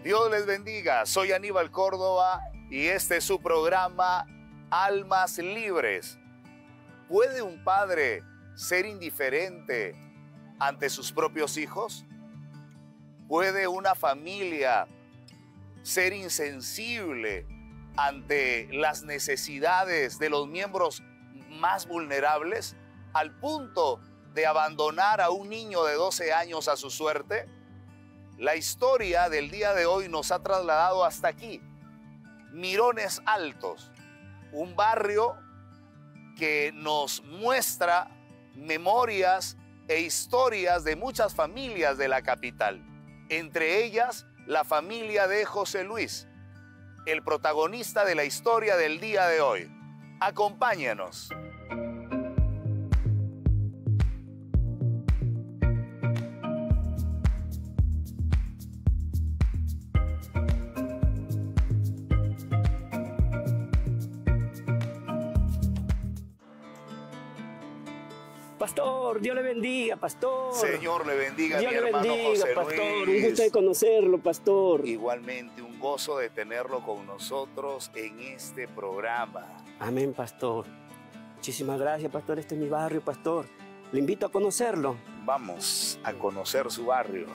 Dios les bendiga, soy Aníbal Córdoba y este es su programa Almas Libres. ¿Puede un padre ser indiferente ante sus propios hijos? ¿Puede una familia ser insensible ante las necesidades de los miembros más vulnerables al punto de abandonar a un niño de 12 años a su suerte? La historia del día de hoy nos ha trasladado hasta aquí, Mirones Altos, un barrio que nos muestra memorias e historias de muchas familias de la capital, entre ellas la familia de José Luis, el protagonista de la historia del día de hoy. Acompáñenos. Pastor, Dios le bendiga, pastor. Señor le bendiga, Dios mi le hermano bendiga, José pastor. Luis. Un gusto de conocerlo, pastor. Igualmente, un gozo de tenerlo con nosotros en este programa. Amén, pastor. Muchísimas gracias, pastor. Este es mi barrio, pastor. Le invito a conocerlo. Vamos a conocer su barrio.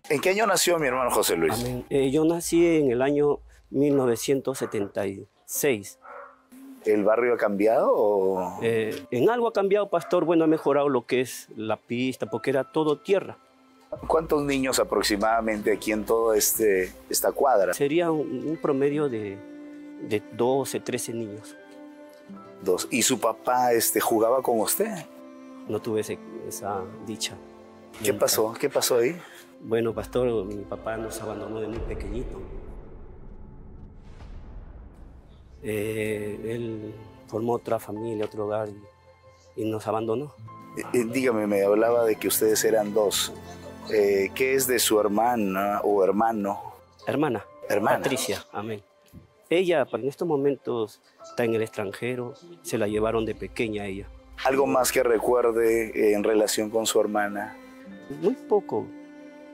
¿En qué año nació mi hermano José Luis? Amén. Yo nací en el año 1976. ¿El barrio ha cambiado o...? En algo ha cambiado, pastor. Bueno, ha mejorado lo que es la pista, porque era todo tierra. ¿Cuántos niños aproximadamente aquí en toda esta cuadra? Sería un promedio de 12, 13 niños. Dos. ¿Y su papá jugaba con usted? No tuve esa dicha. ¿Qué pasó? ¿Qué pasó ahí? Bueno, pastor, mi papá nos abandonó de muy pequeñito. Él formó otra familia, otro hogar y nos abandonó. Dígame, me hablaba de que ustedes eran dos. ¿Qué es de su hermana o hermano? Hermana. Patricia, amén. Ella en estos momentos está en el extranjero, se la llevaron de pequeña a ella. ¿Algo más que recuerde en relación con su hermana? Muy poco,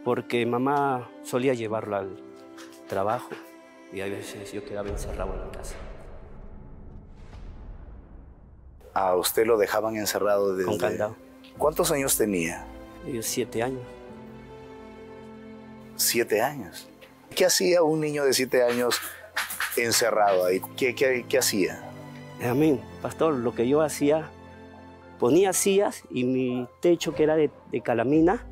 porque mamá solía llevarla al trabajo y a veces yo quedaba encerrado en la casa. ¿A usted lo dejaban encerrado desde...? Con candado. ¿Cuántos años tenía? Yo 7 años. 7 años. ¿Qué hacía un niño de 7 años encerrado ahí? ¿Qué hacía? Amén. Pastor, lo que yo hacía, ponía sillas y mi techo, que era de calamina,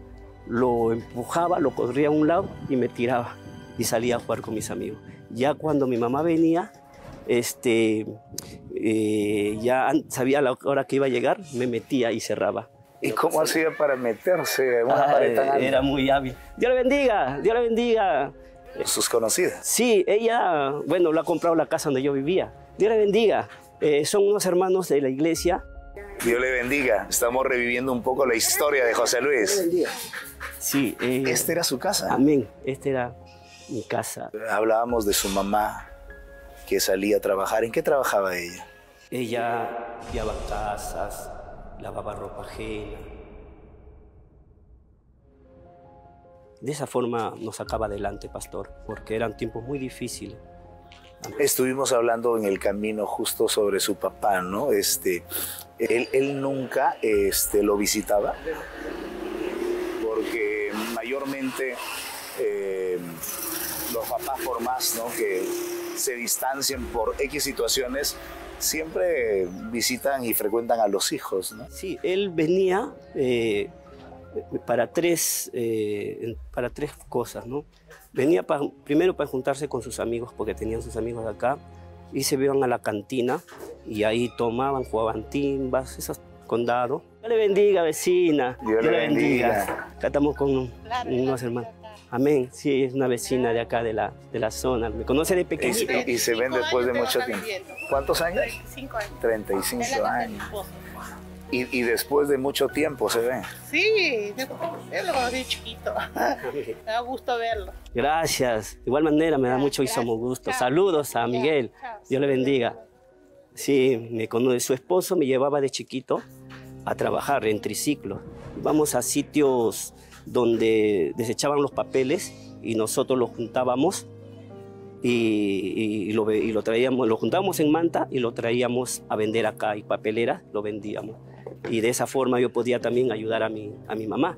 lo empujaba, lo corría a un lado y me tiraba y salía a jugar con mis amigos. Ya cuando mi mamá venía, ya sabía la hora que iba a llegar, me metía y cerraba. ¿Y cómo hacía para meterse en una pared tan alta? Era muy hábil. Dios le bendiga, Dios le bendiga. ¿Sus conocidas? Sí, ella, bueno, lo ha comprado la casa donde yo vivía. Dios le bendiga. Son unos hermanos de la iglesia. Dios le bendiga. Estamos reviviendo un poco la historia de José Luis. Dios le bendiga. Sí. ¿Esta era su casa? Amén. Esta era mi casa. Hablábamos de su mamá que salía a trabajar. ¿En qué trabajaba ella? Ella limpiaba casas, lavaba ropa ajena. De esa forma nos sacaba adelante, pastor, porque eran tiempos muy difíciles. Estuvimos hablando en el camino justo sobre su papá, ¿no? Él nunca lo visitaba, porque mayormente los papás, por más, ¿no?, que se distancien por X situaciones, siempre visitan y frecuentan a los hijos, ¿no? Sí, él venía para tres cosas, ¿no? Venía primero para juntarse con sus amigos, porque tenían sus amigos de acá, y se iban a la cantina, y ahí tomaban, jugaban timbas, esos condados. Dios le bendiga, vecina. Dios le bendiga. Acá estamos con unos hermanos. Amén. Sí, es una vecina de acá, de la zona. Me conoce de pequeñito. Y se ven después de mucho tiempo. ¿Cuántos años? 35 años. 35 años. Y después de mucho tiempo se ven. Sí, yo lo conocí chiquito. Me da gusto verlo. Gracias. De igual manera me da muchísimo gusto. Saludos a Miguel. Dios le bendiga. Sí, me conoce. Su esposo me llevaba de chiquito a trabajar en triciclos. Íbamos a sitios donde desechaban los papeles y nosotros los juntábamos y lo traíamos, lo juntábamos en manta y lo traíamos a vender acá, y papeleras lo vendíamos. Y de esa forma yo podía también ayudar a mi mamá.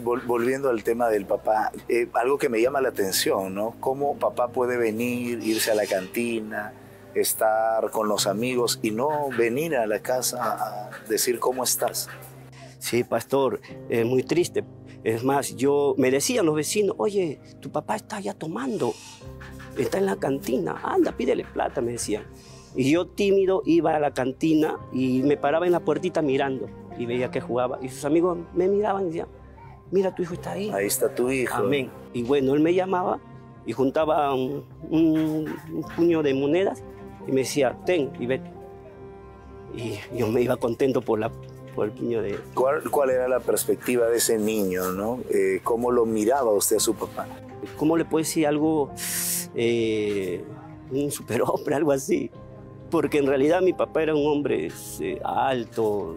Volviendo al tema del papá, algo que me llama la atención, ¿no? Cómo papá puede venir, irse a la cantina, estar con los amigos y no venir a la casa a decir cómo estás. Sí, pastor, es muy triste. Es más, me decían los vecinos, oye, tu papá está ya tomando, está en la cantina, anda, pídele plata, me decían. Y yo tímido iba a la cantina y me paraba en la puertita mirando y veía que jugaba. Y sus amigos me miraban y decían, mira, tu hijo está ahí. Ahí está tu hijo. Amén. Y bueno, él me llamaba y juntaba un puño de monedas y me decía, ten y vete. Y yo me iba contento por el puño de... ¿Cuál era la perspectiva de ese niño, no? ¿Cómo lo miraba usted a su papá? ¿Cómo le puedo decir algo? Un superhombre, algo así. Porque en realidad mi papá era un hombre alto,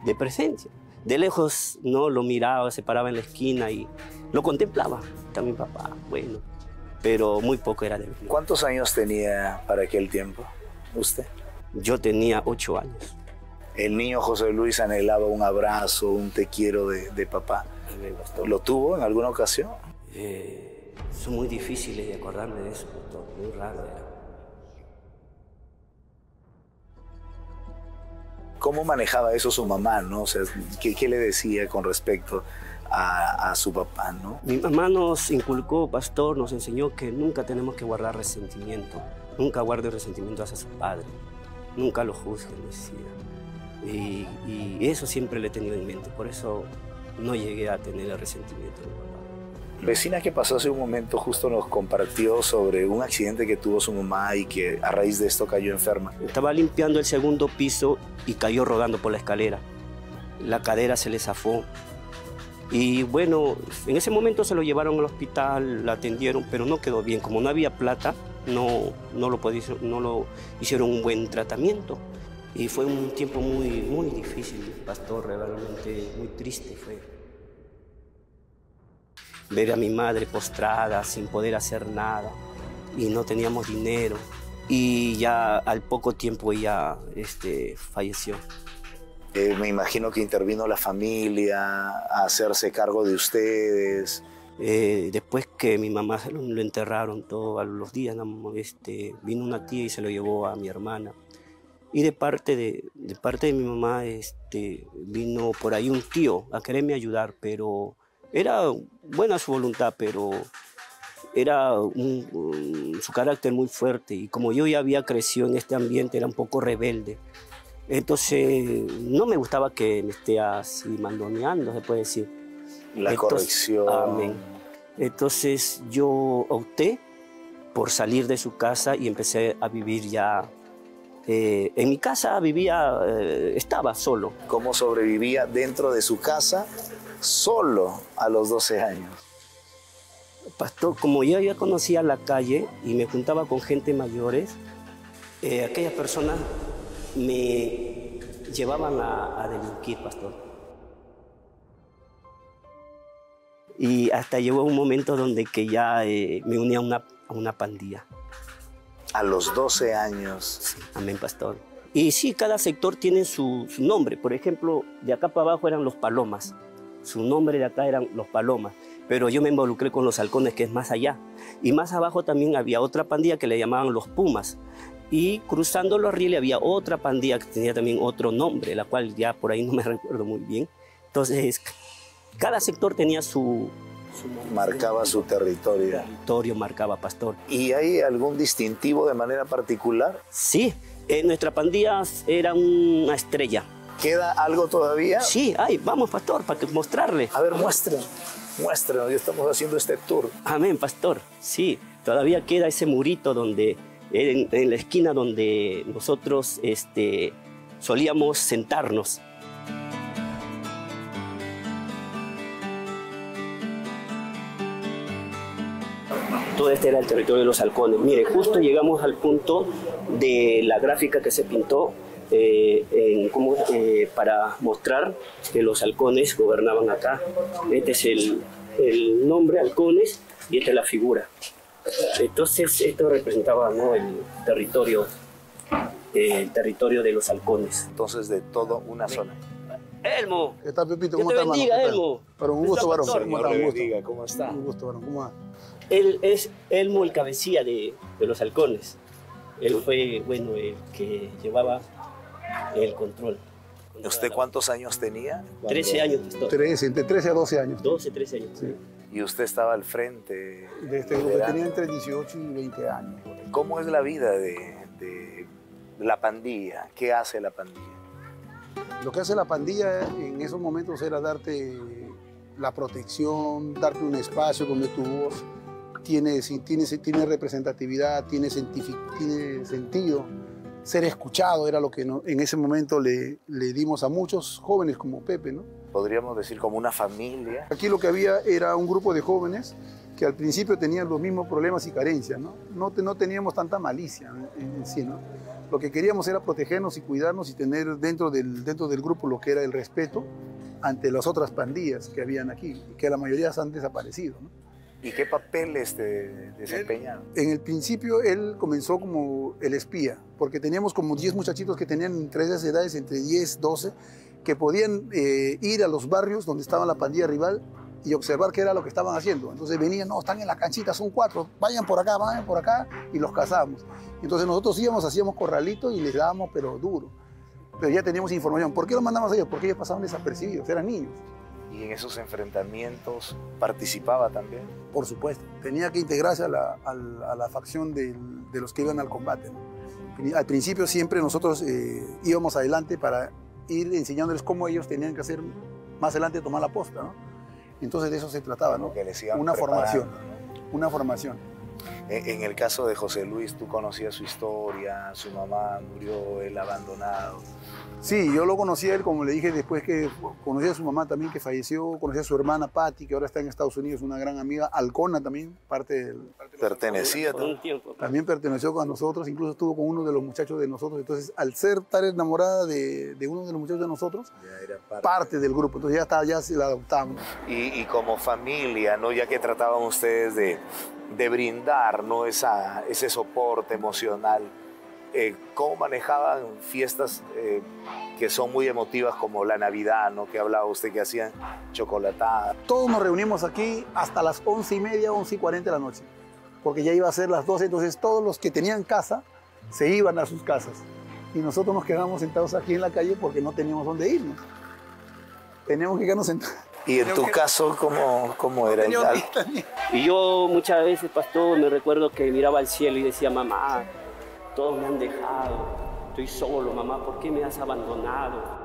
de presencia. De lejos no lo miraba, se paraba en la esquina y lo contemplaba. Está mi papá, bueno, pero muy poco era de mí. ¿Cuántos años tenía para aquel tiempo usted? Yo tenía 8 años. El niño José Luis anhelaba un abrazo, un te quiero de papá. ¿Lo tuvo en alguna ocasión? Son muy difíciles de acordarme de eso, doctor. Muy raro era. ¿Cómo manejaba eso su mamá, no? O sea, ¿qué le decía con respecto a su papá, no? Mi mamá nos inculcó, pastor, nos enseñó que nunca tenemos que guardar resentimiento. Nunca guarde resentimiento hacia su padre. Nunca lo juzgue, decía. Y eso siempre le he tenido en mente. Por eso no llegué a tener el resentimiento de mi papá. Vecina que pasó hace un momento justo nos compartió sobre un accidente que tuvo su mamá y que a raíz de esto cayó enferma. Estaba limpiando el segundo piso y cayó rodando por la escalera. La cadera se le zafó. Y bueno, en ese momento se lo llevaron al hospital, la atendieron, pero no quedó bien. Como no había plata, no lo hicieron un buen tratamiento. Y fue un tiempo muy difícil, pastor, realmente muy triste fue. Ver a mi madre postrada, sin poder hacer nada, y no teníamos dinero. Y ya al poco tiempo ella falleció. Me imagino que intervino la familia a hacerse cargo de ustedes. Después que mi mamá lo enterraron todo, a los días vino una tía y se lo llevó a mi hermana. Y de parte de mi mamá vino por ahí un tío a quererme ayudar, pero era buena su voluntad, pero era su carácter muy fuerte. Y como yo ya había crecido en este ambiente, era un poco rebelde. Entonces no me gustaba que me esté así mandoneando, se puede decir. Corrección. Amén. Entonces yo opté por salir de su casa y empecé a vivir ya. En mi casa estaba solo. ¿Cómo sobrevivía dentro de su casa solo a los 12 años? Pastor, como yo ya conocía la calle y me juntaba con gente mayores, aquellas personas me llevaban a delinquir, pastor. Y hasta llegó un momento donde que ya me unía a una pandilla. A los 12 años. Sí, amén, pastor. Y sí, cada sector tiene su nombre. Por ejemplo, de acá para abajo eran los Palomas. Su nombre de acá eran los Palomas. Pero yo me involucré con los Halcones, que es más allá. Y más abajo también había otra pandilla que le llamaban los Pumas. Y cruzando los rieles había otra pandilla que tenía también otro nombre, la cual ya por ahí no me recuerdo muy bien. Entonces, cada sector tenía su marcaba su territorio. Territorio marcaba, pastor. ¿Y hay algún distintivo de manera particular? Sí, nuestra pandilla era una estrella. ¿Queda algo todavía? Sí, vamos, pastor, para mostrarle. A ver, muéstrenos, ya estamos haciendo este tour. Amén, pastor. Sí, todavía queda ese murito donde, en la esquina donde nosotros solíamos sentarnos. Todo este era el territorio de los Halcones. Mire, justo llegamos al punto de la gráfica que se pintó para mostrar que los halcones gobernaban acá. Este es el nombre, halcones, y esta es la figura. Entonces esto representaba, ¿no?, el territorio de los halcones. Entonces de toda una zona. Elmo. ¿Qué tal, Pepito? Dios ¿Cómo te está, bendiga, hermano? Elmo. Pero un gusto, varón. Señor ¿Cómo Señor está? le Un gusto. bendiga, ¿cómo está? Un gusto, varón. ¿Cómo va? Él es Elmo, el cabecilla de los halcones. Él fue, bueno, el que llevaba el control. ¿Usted cuántos años tenía? 13 años, pastor. Entre 13 a 12 años. 12, 13 años. Sí. Y usted estaba al frente. De este grupo liderando. tenía entre 18 y 20 años. ¿Cómo es la vida de la pandilla? ¿Qué hace la pandilla? Lo que hace la pandilla en esos momentos era darte la protección, darte un espacio donde tu voz tiene representatividad, tiene sentido. Ser escuchado era lo que en ese momento le dimos a muchos jóvenes como Pepe, ¿no? Podríamos decir como una familia. Aquí lo que había era un grupo de jóvenes que al principio tenían los mismos problemas y carencias, ¿no? No teníamos tanta malicia en sí, ¿no? Lo que queríamos era protegernos y cuidarnos y tener dentro del grupo lo que era el respeto ante las otras pandillas que habían aquí, que la mayoría han desaparecido, ¿no? ¿Y qué papeles desempeñaron? En el principio él comenzó como el espía, porque teníamos como 10 muchachitos que tenían entre esas edades, entre 10, 12, que podían ir a los barrios donde estaba la pandilla rival y observar qué era lo que estaban haciendo. Entonces venían, no, están en la canchita, son 4, vayan por acá, y los cazamos. Entonces nosotros íbamos, hacíamos corralitos y les dábamos, pero duro. Pero ya teníamos información. ¿Por qué los mandamos a ellos? Porque ellos pasaban desapercibidos, eran niños. ¿Y en esos enfrentamientos participaba también? Por supuesto, tenía que integrarse a la facción de los que iban al combate, ¿no? Al principio siempre nosotros íbamos adelante para ir enseñándoles cómo ellos tenían que hacer más adelante, tomar la posta, ¿no? Entonces de eso se trataba, ¿no? Que les iban Una formación, preparando, una formación. En el caso de José Luis, tú conocías su historia, su mamá murió, él abandonado. Sí, yo lo conocí a él, como le dije, después que conocí a su mamá también, que falleció, conocí a su hermana Patti, que ahora está en Estados Unidos, una gran amiga, Halcona también, parte de Pertenecía Por un tiempo. también perteneció con nosotros, incluso estuvo con uno de los muchachos de nosotros. Entonces, al ser tan enamorada de uno de los muchachos de nosotros, ya era parte del grupo. Entonces ya se la adoptamos. Y como familia, ¿no? Ya que trataban ustedes de brindar, ¿no?, ese soporte emocional, ¿cómo manejaban fiestas que son muy emotivas como la Navidad, ¿no?, que hablaba usted que hacían chocolatada? Todos nos reunimos aquí hasta las 11:30, 11:40 de la noche, porque ya iba a ser las 12, entonces todos los que tenían casa se iban a sus casas. Y nosotros nos quedamos sentados aquí en la calle porque no teníamos dónde irnos. Teníamos que quedarnos sentados. ¿Y en tu caso cómo era? Y yo muchas veces, pastor, me recuerdo que miraba al cielo y decía, mamá, todos me han dejado, estoy solo, mamá, ¿por qué me has abandonado?